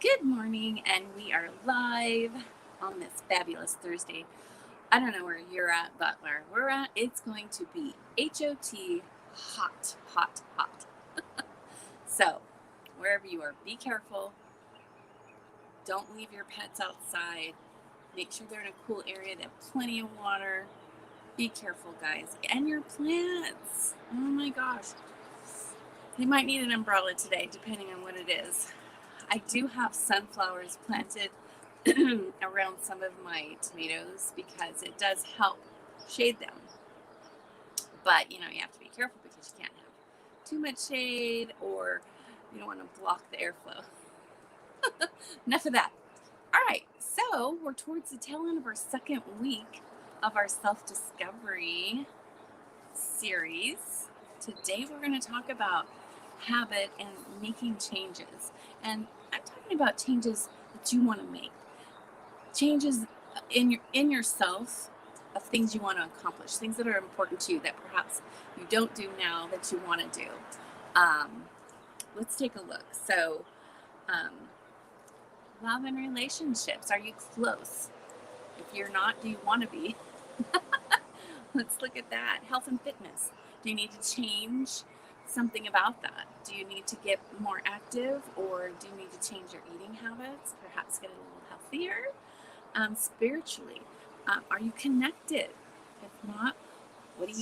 Good morning, and we are live on this fabulous Thursday. I don't know where you're at, but where we're at, it's going to be HOT hot, hot, hot. So, wherever you are, be careful. Don't leave your pets outside. Make sure they're in a cool area that have plenty of water. Be careful, guys. And your plants. Oh my gosh. They might need an umbrella today, depending on what it is. I do have sunflowers planted around some of my tomatoes because it does help shade them. But you have to be careful because you can't have too much shade or you don't want to block the airflow. Enough of that. All right, so we're towards the tail end of our second week of our self-discovery series. Today we're going to talk about habit and making changes. And I'm talking about changes that you want to make. Changes in yourself of things you want to accomplish, things that are important to you that perhaps you don't do now that you want to do. Let's take a look. So, love and relationships. Are you close? If you're not, do you want to be? Let's look at that. Health and fitness. Do you need to change something about that? Do you need to get more active, or do you need to change your eating habits? Perhaps get a little healthier. Spiritually, are you connected? If not, what do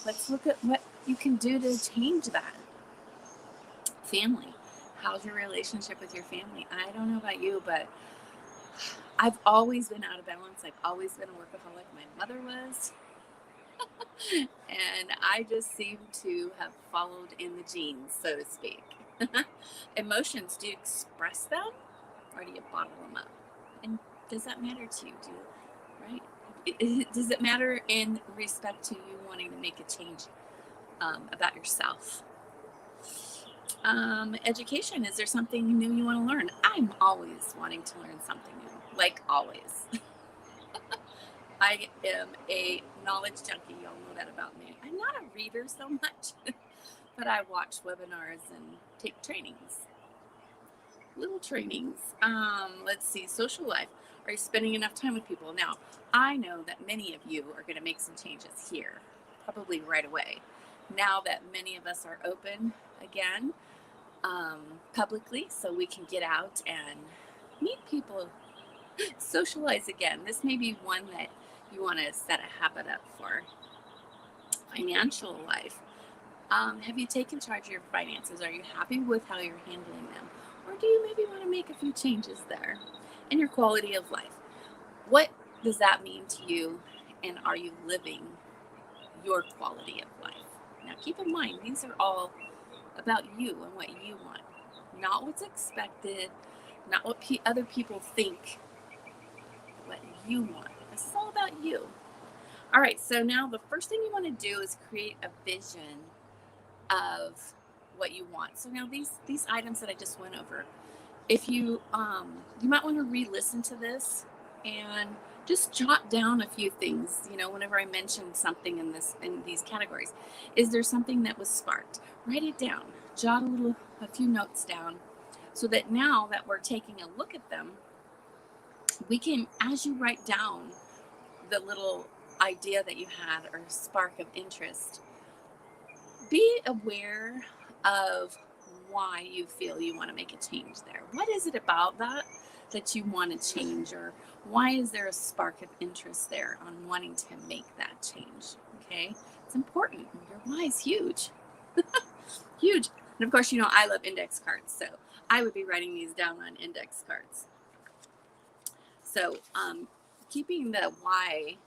let's look at what you can do to change that. Family. How's your relationship with your family? I don't know about you, but I've always been out of balance. I've always been a workaholic. My mother was. And I just seem to have followed in the genes, so to speak. Emotions, do you express them or do you bottle them up? And does that matter to you? Does it matter in respect to you wanting to make a change about yourself? Education, is there something new you want to learn? I'm always wanting to learn something new, like always. I am a knowledge junkie. Y'all know that about me. I'm not a reader so much, but I watch webinars and take trainings. Little trainings. Let's see. Social life. Are you spending enough time with people? Now, I know that many of you are going to make some changes here, probably right away. Now that many of us are open again, publicly, so we can get out and meet people, socialize again. This may be one that you want to set a habit up for. Financial life. Have you taken charge of your finances? Are you happy with how you're handling them? Or do you maybe want to make a few changes there? And your quality of life. What does that mean to you? And are you living your quality of life? Now, keep in mind, these are all about you and what you want. Not what's expected, not what other people think, what you want. This is all about you. All right, so now the first thing you want to do is create a vision of what you want. So now these items that I just went over, if you you might want to re-listen to this and just jot down a few things. Whenever I mention something in these categories, is there something that was sparked? Write it down. Jot a few notes down, so that now that we're taking a look at them, we can, as you write down the little idea that you had or spark of interest, be aware of why you feel you want to make a change there. What is it about that you want to change, or why is there a spark of interest there on wanting to make that change? Okay, it's important. Your why is huge. Huge. And of course, I love index cards, so I would be writing these down on index cards. So keeping the why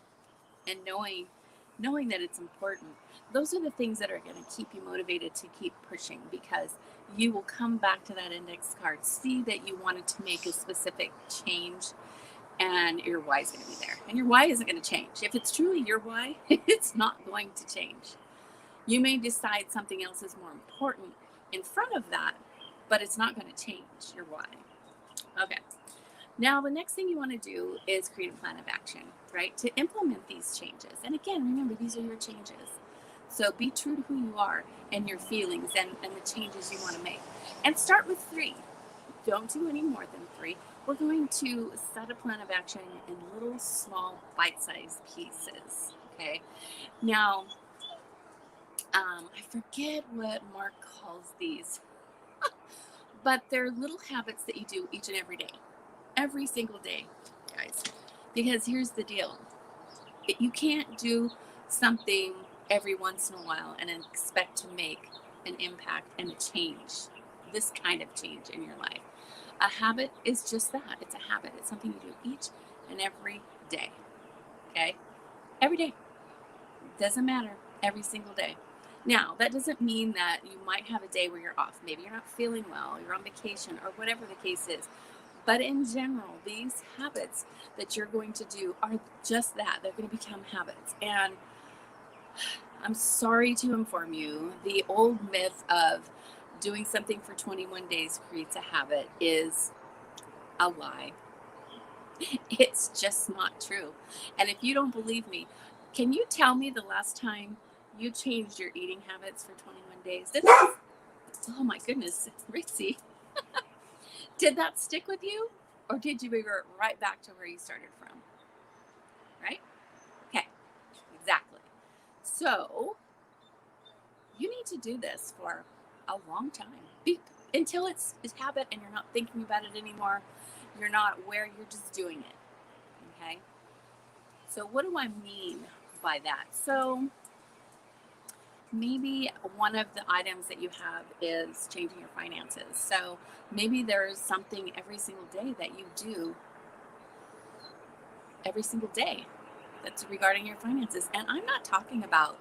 and knowing that it's important, those are the things that are going to keep you motivated to keep pushing, because you will come back to that index card, see that you wanted to make a specific change, and your why is going to be there. And your why isn't going to change. If it's truly your why, it's not going to change. You may decide something else is more important in front of that, but it's not going to change your why. Okay. Now, the next thing you want to do is create a plan of action, right? To implement these changes. And again, remember, these are your changes. So be true to who you are and your feelings and the changes you want to make. And start with 3. don't do any more than 3. We're going to set a plan of action in little, small, bite-sized pieces. Okay. Now, I forget what Mark calls these, but they're little habits that you do each and every single day, guys. Because here's the deal: you can't do something every once in a while and expect to make an impact and a change, this kind of change in your life. A habit is just that. It's a habit. It's something you do each and every day. Okay? Every day. Doesn't matter. Every single day. Now, that doesn't mean that you might have a day where you're off. Maybe you're not feeling well, you're on vacation, or whatever the case is. But in general, these habits that you're going to do are just that. They're going to become habits. And I'm sorry to inform you, the old myth of doing something for 21 days creates a habit is a lie. It's just not true. And if you don't believe me, can you tell me the last time you changed your eating habits for 21 days? Oh my goodness, Ritzy. Did that stick with you? Or did you revert right back to where you started from? Right? Okay, exactly. So you need to do this for a long time until it's a habit and you're not thinking about it anymore. You're not aware, you're just doing it. Okay? So what do I mean by that? So maybe one of the items that you have is changing your finances. So maybe there's something every single day that you do every single day that's regarding your finances. And I'm not talking about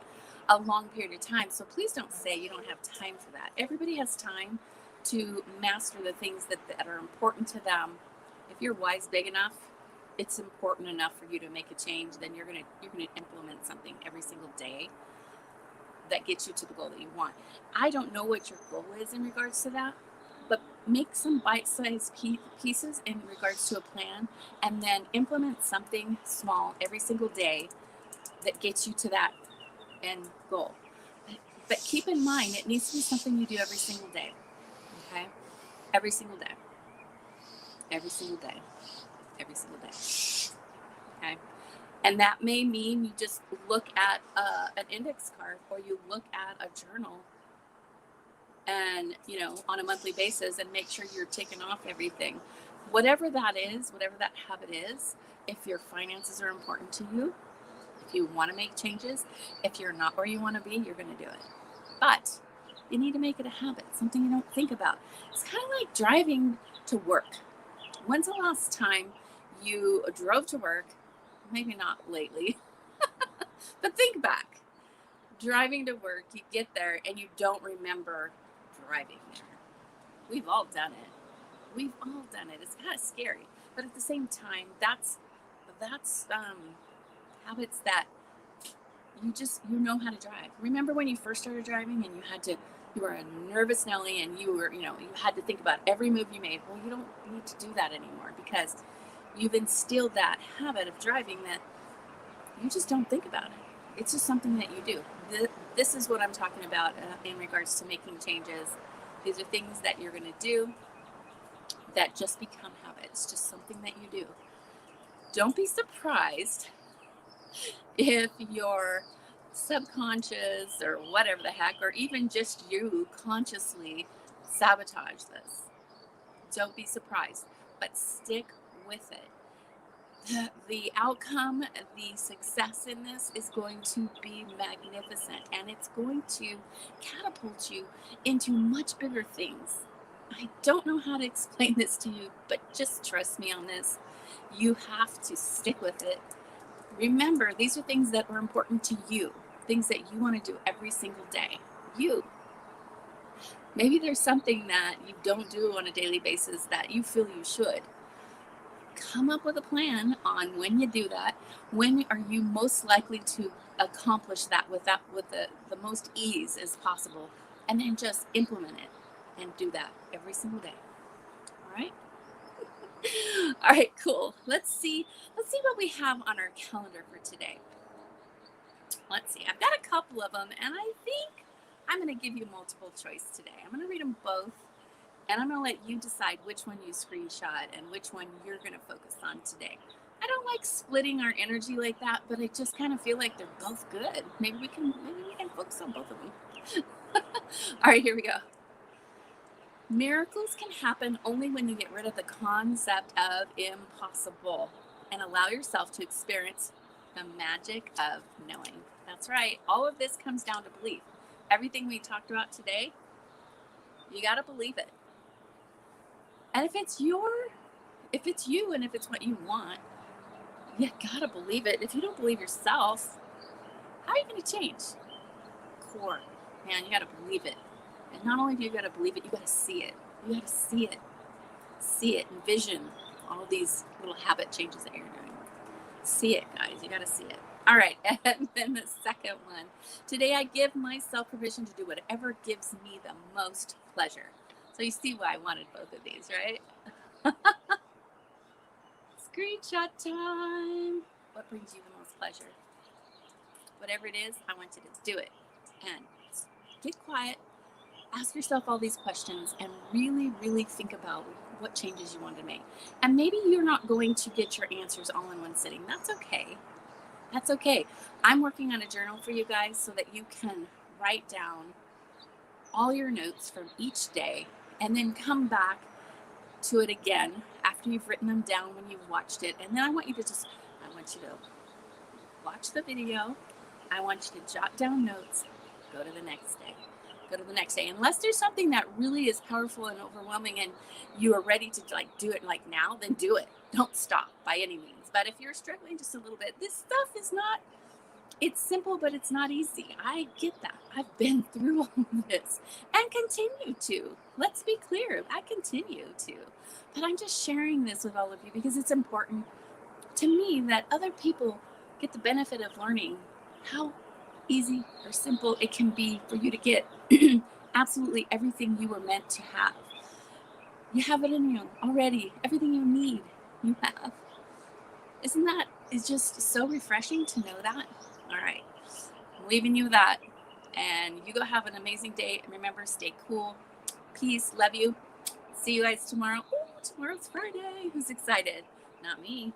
a long period of time. So please don't say you don't have time for that. Everybody has time to master the things that are important to them. If your why's big enough, it's important enough for you to make a change, then you're gonna implement something every single day that gets you to the goal that you want. I don't know what your goal is in regards to that, but make some bite-sized pieces in regards to a plan, and then implement something small every single day that gets you to that end goal. But keep in mind, it needs to be something you do every single day. Okay? Every single day. Every single day. Every single day. Okay? And that may mean you just look at an index card, or you look at a journal, and on a monthly basis, and make sure you're ticking off everything. Whatever that is, whatever that habit is, if your finances are important to you, if you want to make changes, if you're not where you want to be, you're going to do it. But you need to make it a habit, something you don't think about. It's kind of like driving to work. When's the last time you drove to work? Maybe not lately, but think back. Driving to work, you get there and you don't remember driving there. We've all done it. We've all done it. It's kind of scary, but at the same time, that's habits that you know how to drive. Remember when you first started driving and you were a nervous Nelly, and you had to think about every move you made. Well, you don't need to do that anymore, because you've instilled that habit of driving that you just don't think about it. It's just something that you do. This is what I'm talking about in regards to making changes. These are things that you're going to do that just become habits, just something that you do. Don't be surprised if your subconscious, or whatever the heck, or even just you consciously sabotage this. Don't be surprised, but stick with it. The outcome, the success in this is going to be magnificent, and it's going to catapult you into much bigger things. I don't know how to explain this to you, but just trust me on this. You have to stick with it. Remember, these are things that are important to you, things that you want to do every single day. Maybe there's something that you don't do on a daily basis that you feel you should. Come up with a plan on when you do that. When are you most likely to accomplish that with the most ease as possible, and then just implement it and do that every single day. All right. All right, cool. Let's see what we have on our calendar for today. Let's see. I've got a couple of them, and I think I'm going to give you multiple choice today. I'm going to read them both, And I'm going to let you decide which one you screenshot and which one you're going to focus on today. I don't like splitting our energy like that, but I just kind of feel like they're both good. Maybe we can focus on both of them. All right, here we go. Miracles can happen only when you get rid of the concept of impossible and allow yourself to experience the magic of knowing. That's right. All of this comes down to belief. Everything we talked about today, you got to believe it. And if it's you and if it's what you want, you got to believe it. If you don't believe yourself, how are you going to change? Core. Man, you got to believe it. And not only do you got to believe it, you got to see it. You got to see it. See it. Envision all these little habit changes that you're doing. See it, guys. You got to see it. All right. And then the second one. Today, I give myself permission to do whatever gives me the most pleasure. So you see why I wanted both of these, right? Screenshot time. What brings you the most pleasure? Whatever it is, I want you to do it. And get quiet. Ask yourself all these questions and really, really think about what changes you want to make. And maybe you're not going to get your answers all in one sitting. That's okay. That's okay. I'm working on a journal for you guys so that you can write down all your notes from each day and then come back to it again after you've written them down when you've watched it. And then I want you to watch the video. I want you to jot down notes. Go to the next day. Go to the next day. Unless there's something that really is powerful and overwhelming and you are ready to do it now, then do it. Don't stop by any means. But if you're struggling just a little bit, this stuff is not, it's simple, but it's not easy. I get that. I've been through all of this and continue to. Let's be clear. I continue to. But I'm just sharing this with all of you because it's important to me that other people get the benefit of learning how easy or simple it can be for you to get absolutely everything you were meant to have. You have it in you already. Everything you need, you have. It's just so refreshing to know that? All right. I'm leaving you with that. And you go have an amazing day. And remember, stay cool. Peace. Love you. See you guys tomorrow. Oh, tomorrow's Friday. Who's excited? Not me.